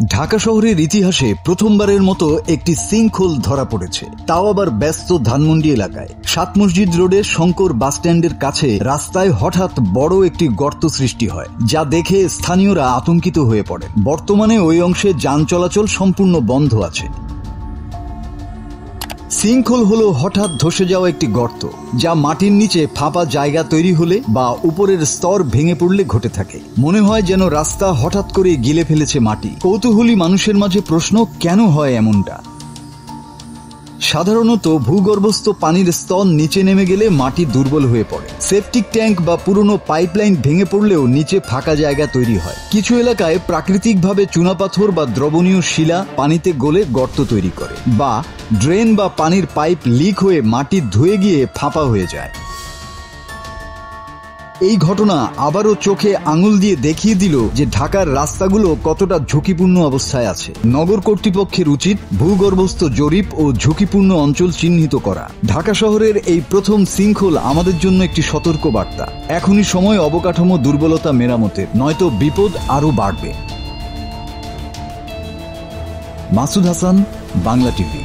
ঢাকা শহরের ইতিহাসে প্রথমবারের মতো একটি সিঙ্কহোল ধরা পড়েছে, তাও আবার ব্যস্ত ধানমন্ডি এলাকায়। সাত মসজিদ রোডে শঙ্কর বাসস্ট্যান্ডের কাছে রাস্তায় হঠাৎ বড় একটি গর্ত সৃষ্টি হয়, যা দেখে স্থানীয়রা আতঙ্কিত হয়ে পড়ে। বর্তমানে ওই অংশে যান চলাচল সম্পূর্ণ বন্ধ আছে। সিঙ্কহোল হলো হঠাৎ ধসে যাওয়া একটি গর্ত, যা মাটির নিচে ফাঁপা জায়গা তৈরি হলে বা উপরের স্তর ভেঙে পড়লে ঘটে থাকে। মনে হয় যেন রাস্তা হঠাৎ করে গিলে ফেলেছে মাটি। কৌতূহলী মানুষের মাঝে প্রশ্ন, কেন হয় এমনটা? সাধারণত ভূগর্ভস্থ পানির স্তর নিচে নেমে গেলে মাটি দুর্বল হয়ে পড়ে। সেপটিক ট্যাঙ্ক বা পুরনো পাইপলাইন ভেঙে পড়লেও নিচে ফাঁকা জায়গা তৈরি হয়। কিছু এলাকায় প্রাকৃতিকভাবে চুনাপাথর বা দ্রবণীয় শিলা পানিতে গলে গর্ত তৈরি করে, বা ড্রেন বা পানির পাইপ লিক হয়ে মাটি ধুয়ে গিয়ে ফাঁপা হয়ে যায়। এই ঘটনা আবারও চোখে আঙুল দিয়ে দেখিয়ে দিল যে ঢাকার রাস্তাগুলো কতটা ঝুঁকিপূর্ণ অবস্থায় আছে। নগর কর্তৃপক্ষের উচিত ভূগর্ভস্থ জরিপ ও ঝুঁকিপূর্ণ অঞ্চল চিহ্নিত করা। ঢাকা শহরের এই প্রথম সিঙ্কহোল আমাদের জন্য একটি সতর্ক বার্তা। এখনই সময় অবকাঠামো দুর্বলতা মেরামতের, নয়তো বিপদ আরও বাড়বে। মাসুদ হাসান, বাংলা টিভি।